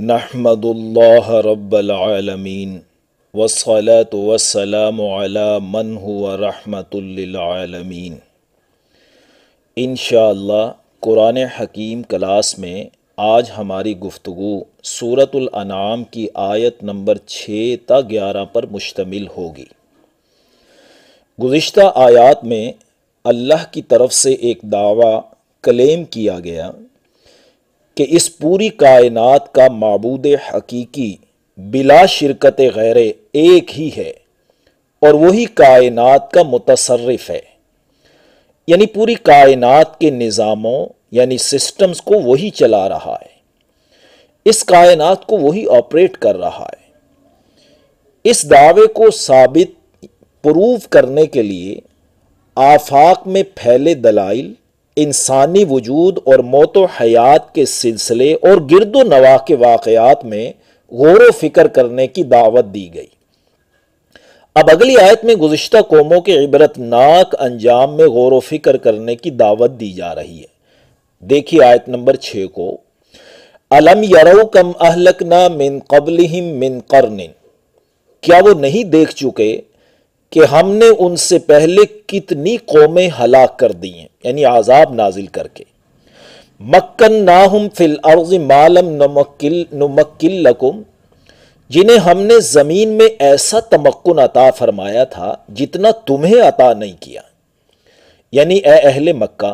نحمد اللہ رب العالمین والصلاة والسلام علی من هو رحمت للعالمین۔ انشاءاللہ قرآن حکیم کلاس میں آج ہماری گفتگو سورۃ الانعام کی آیت نمبر 6 تا 11 پر مشتمل ہوگی۔ گزشتہ آیات میں اللہ کی طرف سے ایک دعویٰ کلیم کیا گیا کہ اس پوری کائنات کا معبود حقیقی بلا شرکت غیر ایک ہی ہے اور وہی کائنات کا متصرف ہے، یعنی پوری کائنات کے نظاموں یعنی سسٹمز کو وہی چلا رہا ہے، اس کائنات کو وہی آپریٹ کر رہا ہے۔ اس دعوے کو ثابت پروف کرنے کے لیے آفاق میں پھیلے دلائل، انسانی وجود اور موت و حیات کے سلسلے اور گرد و نواح کے واقعات میں غور و فکر کرنے کی دعوت دی گئی۔ اب اگلی آیت میں گزشتہ قوموں کے عبرتناک انجام میں غور و فکر کرنے کی دعوت دی جا رہی ہے۔ دیکھیے آیت نمبر 6 کو، الم یرو کم اہلکنا من قبلہم من قرن، کیا وہ نہیں دیکھ چکے کہ ہم نے ان سے پہلے کتنی قومیں ہلاک کر دی ہیں، یعنی عذاب نازل کر کے۔ مکناہم فی الارض ما لم نمکن لکم، جنہیں ہم نے زمین میں ایسا تمکن عطا فرمایا تھا جتنا تمہیں عطا نہیں کیا، یعنی اے اہل مکہ،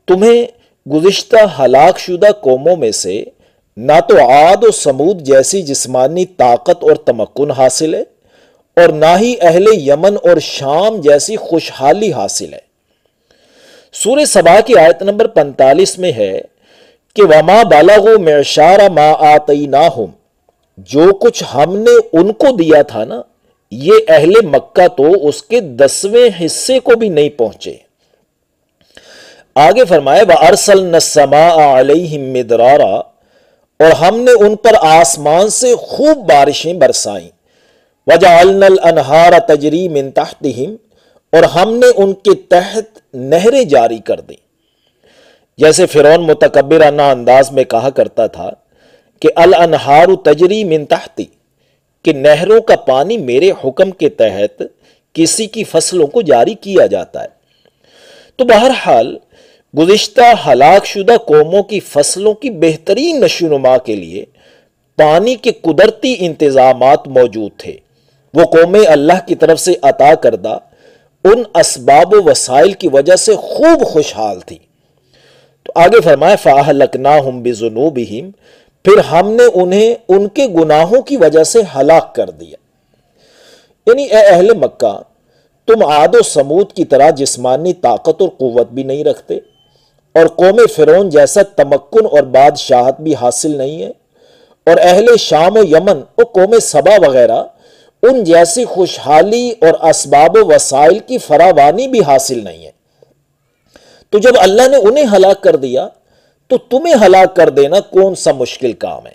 تمہیں گزشتہ ہلاک شدہ قوموں میں سے نہ تو عاد و سمود جیسی جسمانی طاقت اور تمکن حاصل ہے اور نہ ہی اہل یمن اور شام جیسی خوشحالی حاصل ہے۔ سورہ سبا کی آیت نمبر 45 میں ہے کہ وَمَا بَلَغُوا مِعْشَارَ مَا آتَيْنَاهُمْ، جو کچھ ہم نے ان کو دیا تھا نا، یہ اہل مکہ تو اس کے 10ویں حصے کو بھی نہیں پہنچے۔ آگے فرمائے وَأَرْسَلْنَا السَّمَاءَ عَلَيْهِمْ مِدْرَارًا، اور ہم نے ان پر آسمان سے خوب بارشیں برسائیں۔ وَجَعَلْنَا الْأَنْهَارَ تَجْرِي مِن تَحْتِهِمْ، اور ہم نے ان کے تحت نہریں جاری کر دیں۔ جیسے فرعون متکبرانہ انداز میں کہا کرتا تھا کہ الانہار تجری من تحتی، کہ نہروں کا پانی میرے حکم کے تحت کسی کی فصلوں کو جاری کیا جاتا ہے۔ تو بہرحال گزشتہ ہلاک شدہ قوموں کی فصلوں کی بہترین نشوونما کے لیے پانی کے قدرتی انتظامات موجود تھے۔ وہ قومیں اللہ کی طرف سے عطا کردہ ان اسباب و وسائل کی وجہ سے خوب خوشحال تھی۔ تو آگے فرمائے فَأَهْلَكْنَاهُمْ بِذُنُوبِهِمْ، پھر ہم نے انہیں ان کے گناہوں کی وجہ سے ہلاک کر دیا۔ یعنی اے اہل مکہ، تم عاد و سمود کی طرح جسمانی طاقت اور قوت بھی نہیں رکھتے اور قوم فرعون جیسا تمکن اور بادشاہت بھی حاصل نہیں ہے، اور اہل شام و یمن اور قوم سبا وغیرہ ان جیسی خوشحالی اور اسباب و وسائل کی فراوانی بھی حاصل نہیں ہے۔ تو جب اللہ نے انہیں ہلاک کر دیا تو تمہیں ہلاک کر دینا کون سا مشکل کام ہے۔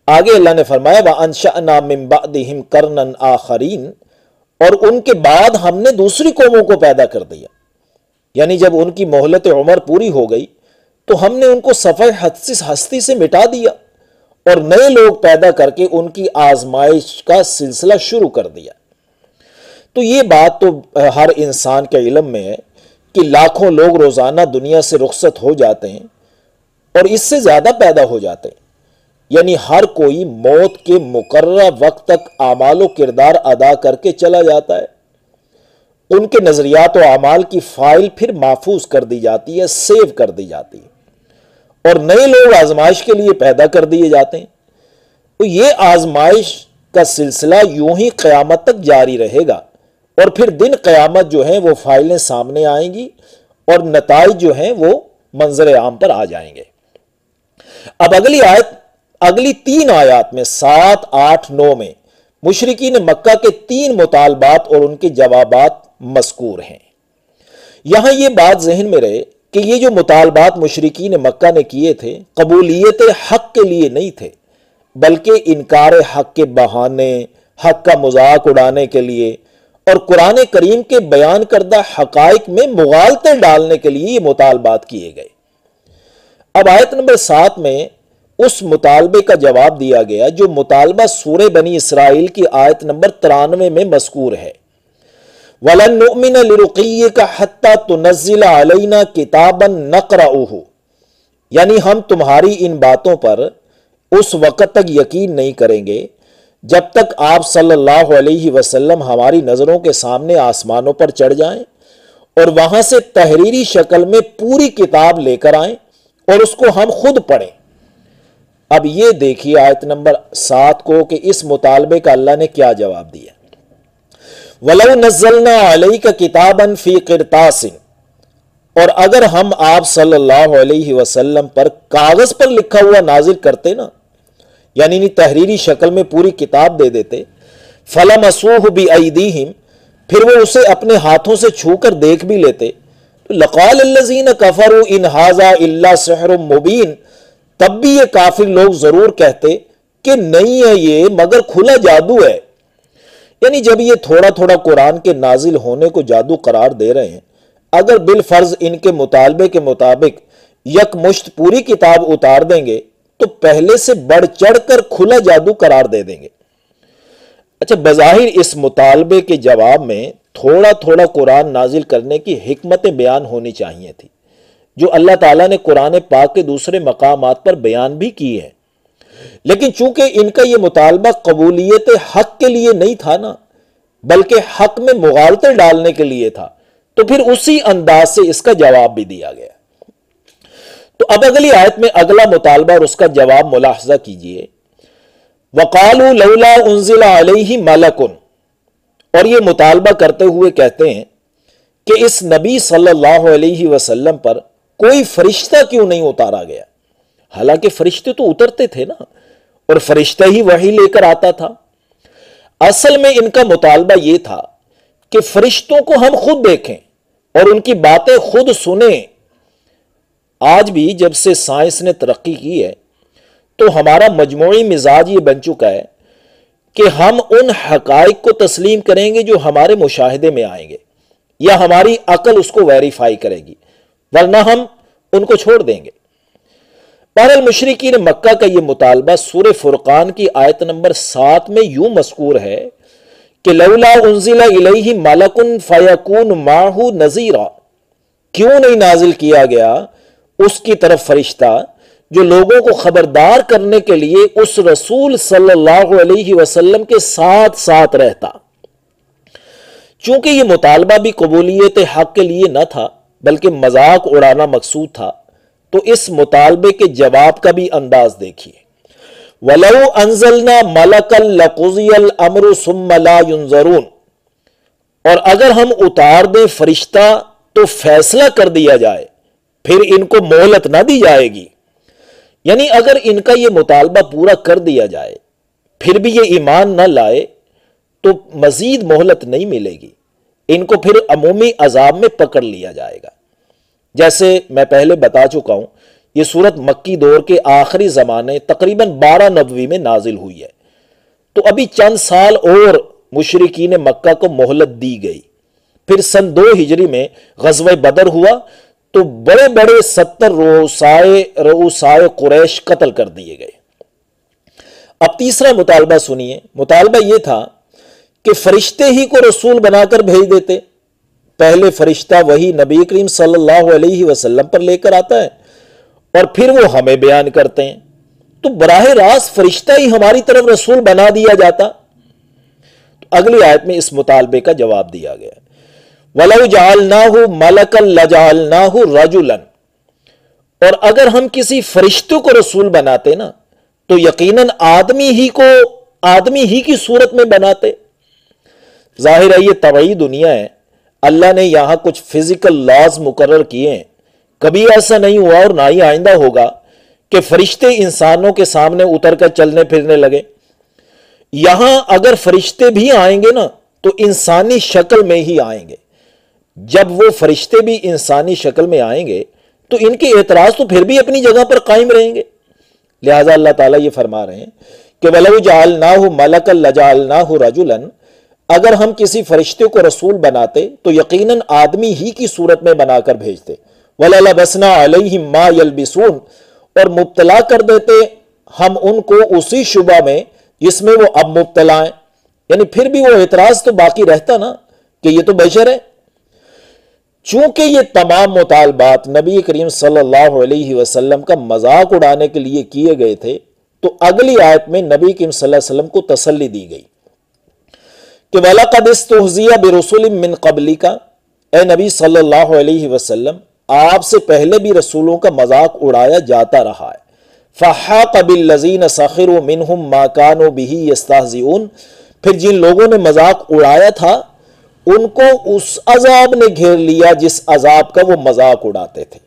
آگے اللہ نے فرمایا وَأَنشَأْنَا مِن بَعْدِهِمْ قَرْنًا آخَرِينَ، اور ان کے بعد ہم نے دوسری قوموں کو پیدا کر دیا، یعنی جب ان کی مہلت عمر پوری ہو گئی تو ہم نے ان کو صفحہ ہستی سے مٹا دیا اور نئے لوگ پیدا کر کے ان کی آزمائش کا سلسلہ شروع کر دیا۔ تو یہ بات تو ہر انسان کے علم میں ہے کہ لاکھوں لوگ روزانہ دنیا سے رخصت ہو جاتے ہیں اور اس سے زیادہ پیدا ہو جاتے ہیں، یعنی ہر کوئی موت کے مقررہ وقت تک اعمال و کردار ادا کر کے چلا جاتا ہے۔ ان کے نظریات و اعمال کی فائل پھر محفوظ کر دی جاتی ہے، سیو کر دی جاتی ہے، اور نئے لوگ آزمائش کے لیے پیدا کر دیے جاتے ہیں۔ تو یہ آزمائش کا سلسلہ یوں ہی قیامت تک جاری رہے گا، اور پھر دن قیامت جو ہیں وہ فائلیں سامنے آئیں گی اور نتائج جو ہیں وہ منظر عام پر آ جائیں گے۔ اب اگلی 3 آیات میں 7، 8، 9 میں مشرکین مکہ کے 3 مطالبات اور ان کے جوابات مذکور ہیں۔ یہاں یہ بات ذہن میں رہے کہ یہ جو مطالبات مشرکین مکہ نے کیے تھے قبولیت حق کے لیے نہیں تھے، بلکہ انکار حق کے بہانے، حق کا مذاق اڑانے کے لیے اور قرآن کریم کے بیان کردہ حقائق میں مغالطے ڈالنے کے لیے یہ مطالبات کیے گئے۔ اب آیت نمبر 7 میں اس مطالبے کا جواب دیا گیا جو مطالبہ سورہ بنی اسرائیل کی آیت نمبر 93 میں مذکور ہے، وَلَن نُؤْمِنَ لِرُقِيِّكَ حَتَّى تُنَزِّلَ عَلَيْنَا كِتَابًا نَقْرَؤُهُ، یعنی ہم تمہاری ان باتوں پر اس وقت تک یقین نہیں کریں گے جب تک آپ صلی اللہ علیہ وسلم ہماری نظروں کے سامنے آسمانوں پر چڑھ جائیں اور وہاں سے تحریری شکل میں پوری کتاب لے کر آئیں اور اس کو ہم خود پڑھیں۔ اب یہ دیکھیے آیت نمبر 7 کو کہ اس مطالبے کا اللہ نے کیا جواب دیا۔ وَلَوْ نَزَّلْنَا عَلَيْكَ كِتَابًا فِي قِرْطَاسٍ، اور اگر ہم آپ صلی اللہ علیہ وسلم پر کاغذ پر لکھا ہوا نازل کرتے نا، یعنی تحریری شکل میں پوری کتاب دے دیتے، فَلَمَسُوهُ بِأَيْدِيهِمْ، پھر وہ اسے اپنے ہاتھوں سے چھو کر دیکھ بھی لیتے، لَقَالَ الَّذِينَ كَفَرُوا إِنْ هَذَا إِلَّا سِحْرٌ مُبِينٌ، تب بھی یہ کافر لوگ ضرور کہتے کہ نہیں ہے یہ مگر کھلا جادو ہے۔ یعنی جب یہ تھوڑا تھوڑا قرآن کے نازل ہونے کو جادو قرار دے رہے ہیں، اگر بالفرض ان کے مطالبے کے مطابق یک مشت پوری کتاب اتار دیں گے تو پہلے سے بڑھ چڑھ کر کھلا جادو قرار دے دیں گے۔ اچھا، بظاہر اس مطالبے کے جواب میں تھوڑا تھوڑا قرآن نازل کرنے کی حکمتیں بیان ہونی چاہیے تھی، جو اللہ تعالیٰ نے قرآن پاک کے دوسرے مقامات پر بیان بھی کی ہے، لیکن چونکہ ان کا یہ مطالبہ قبولیت حق کے لیے نہیں تھا نا، بلکہ حق میں مغالطے ڈالنے کے لیے تھا، تو پھر اسی انداز سے اس کا جواب بھی دیا گیا۔ تو اب اگلی آیت میں اگلا مطالبہ اور اس کا جواب ملاحظہ کیجئے۔ وَقَالُوا لَوْلَا أُنزِلَ عَلَيْهِ مَلَكٌ، اور یہ مطالبہ کرتے ہوئے کہتے ہیں کہ اس نبی صلی اللہ علیہ وسلم پر کوئی فرشتہ کیوں نہیں اتارا گیا؟ حالانکہ فرشتے تو اترتے تھے نا، اور فرشتہ ہی وحی لے کر آتا تھا۔ اصل میں ان کا مطالبہ یہ تھا کہ فرشتوں کو ہم خود دیکھیں اور ان کی باتیں خود سنیں۔ آج بھی جب سے سائنس نے ترقی کی ہے تو ہمارا مجموعی مزاج یہ بن چکا ہے کہ ہم ان حقائق کو تسلیم کریں گے جو ہمارے مشاہدے میں آئیں گے یا ہماری عقل اس کو ویریفائی کرے گی، ورنہ ہم ان کو چھوڑ دیں گے۔ بہرحال مشرکین مکہ کا یہ مطالبہ سورہ فرقان کی آیت نمبر 7 میں یوں مذکور ہے کہ لولا انزل الیہ ملک فیکون معہ نذیرا، کیوں نہیں نازل کیا گیا اس کی طرف فرشتہ جو لوگوں کو خبردار کرنے کے لیے اس رسول صلی اللہ علیہ وسلم کے ساتھ ساتھ رہتا۔ چونکہ یہ مطالبہ بھی قبولیت حق کے لیے نہ تھا بلکہ مذاق اڑانا مقصود تھا، تو اس مطالبے کے جواب کا بھی انداز دیکھیے۔ وَلَوْ أَنزَلْنَا مَلَكًا لَقُضِيَ الْأَمْرُ ثُمَّ لَا يُنظَرُونَ، اور اگر ہم اتار دیں فرشتہ تو فیصلہ کر دیا جائے، پھر ان کو مہلت نہ دی جائے گی۔ یعنی اگر ان کا یہ مطالبہ پورا کر دیا جائے پھر بھی یہ ایمان نہ لائے تو مزید مہلت نہیں ملے گی، ان کو پھر عمومی عذاب میں پکڑ لیا جائے گا۔ جیسے میں پہلے بتا چکا ہوں، یہ سورت مکی دور کے آخری زمانے تقریباً 12 نبوی میں نازل ہوئی ہے، تو ابھی چند سال اور مشرکین مکہ کو مہلت دی گئی۔ پھر سن 2 ہجری میں غزوہ بدر ہوا تو بڑے بڑے 70 رؤسائے قریش قتل کر دیے گئے۔ اب تیسرا مطالبہ سنیے۔ مطالبہ یہ تھا کہ فرشتے ہی کو رسول بنا کر بھیج دیتے۔ پہلے فرشتہ وہی نبی کریم صلی اللہ علیہ وسلم پر لے کر آتا ہے اور پھر وہ ہمیں بیان کرتے ہیں، تو براہ راست فرشتہ ہی ہماری طرف رسول بنا دیا جاتا۔ تو اگلی آیت میں اس مطالبے کا جواب دیا گیا، وَلَوْ جَعَلْنَاهُ مَلَكًا لَجَعَلْنَاهُ رَجُلًا، اور اگر ہم کسی فرشتوں کو رسول بناتے نا تو یقیناً آدمی ہی کی صورت میں بناتے۔ ظاہر ہے یہ طبعی دنیا ہے، اللہ نے یہاں کچھ فزیکل لاز مقرر کیے ہیں، کبھی ایسا نہیں ہوا اور نہ ہی آئندہ ہوگا کہ فرشتے انسانوں کے سامنے اتر کر چلنے پھرنے لگے۔ یہاں اگر فرشتے بھی آئیں گے نا تو انسانی شکل میں ہی آئیں گے۔ جب وہ فرشتے بھی انسانی شکل میں آئیں گے تو ان کے اعتراض تو پھر بھی اپنی جگہ پر قائم رہیں گے۔ لہٰذا اللہ تعالیٰ یہ فرما رہے ہیں کہ وَلَوْ جَعَلْنَاهُ مَلَكًا لَجَعَلْنَاهُ رَجُلًا، اگر ہم کسی فرشتے کو رسول بناتے تو یقیناً آدمی ہی کی صورت میں بنا کر بھیجتے۔ وَلَلَبَسْنَا عَلَيْهِمْ مَا يَلْبِسُونَ، اور مبتلا کر دیتے ہم ان کو اسی شبہ میں جس میں وہ اب مبتلا ہیں، یعنی پھر بھی وہ اعتراض تو باقی رہتا نا کہ یہ تو بشر ہے۔ چونکہ یہ تمام مطالبات نبی کریم صلی اللہ علیہ وسلم کا مذاق اڑانے کے لیے کیے گئے تھے، تو اگلی آیت میں نبی کریم صلی اللہ علیہ وسلم کو تسلی دی گئی کہ وَلَقَدِ اسْتُهْزِئَ بِرُسُلٍ مِّن قَبْلِكَ، اے نبی صلی اللہ علیہ وسلم آپ سے پہلے بھی رسولوں کا مذاق اڑایا جاتا رہا ہے۔ فَحَاقَ بِالَّذِينَ سَخِرُوا مِنْهُمْ مَا كَانُوا بِهِ يَسْتَهْزِئُونَ، پھر جن لوگوں نے مذاق اڑایا تھا ان کو اس عذاب نے گھیر لیا جس عذاب کا وہ مذاق اڑاتے تھے۔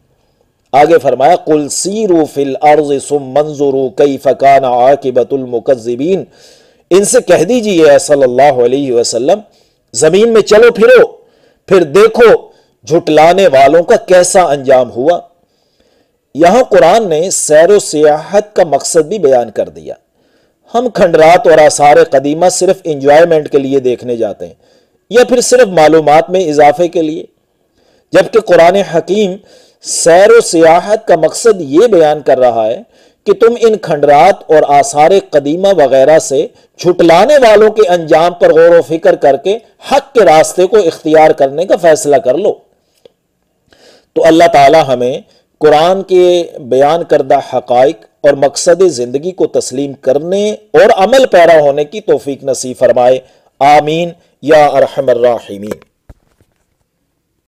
آگے فرمایا قُلْ سِیرُوا فِی الْأَرْضِ ثُمَّ انظُرُوا کَیْفَ کَانَ عَاقِبَةُ الْمُکَذِّبِینَ، ان سے کہہ دیجئے صلی اللہ علیہ وسلم زمین میں چلو پھرو، پھر دیکھو جھٹلانے والوں کا کیسا انجام ہوا۔ یہاں قرآن نے سیر و سیاحت کا مقصد بھی بیان کر دیا۔ ہم کھنڈرات اور آثار قدیمہ صرف انجوائمنٹ کے لیے دیکھنے جاتے ہیں یا پھر صرف معلومات میں اضافے کے لیے، جبکہ قرآن حکیم سیر و سیاحت کا مقصد یہ بیان کر رہا ہے کہ تم ان کھنڈرات اور آثار قدیمہ وغیرہ سے جھٹلانے والوں کے انجام پر غور و فکر کر کے حق کے راستے کو اختیار کرنے کا فیصلہ کر لو۔ تو اللہ تعالی ہمیں قرآن کے بیان کردہ حقائق اور مقصد زندگی کو تسلیم کرنے اور عمل پیرا ہونے کی توفیق نصیب فرمائے، آمین یا ارحم الراحمین۔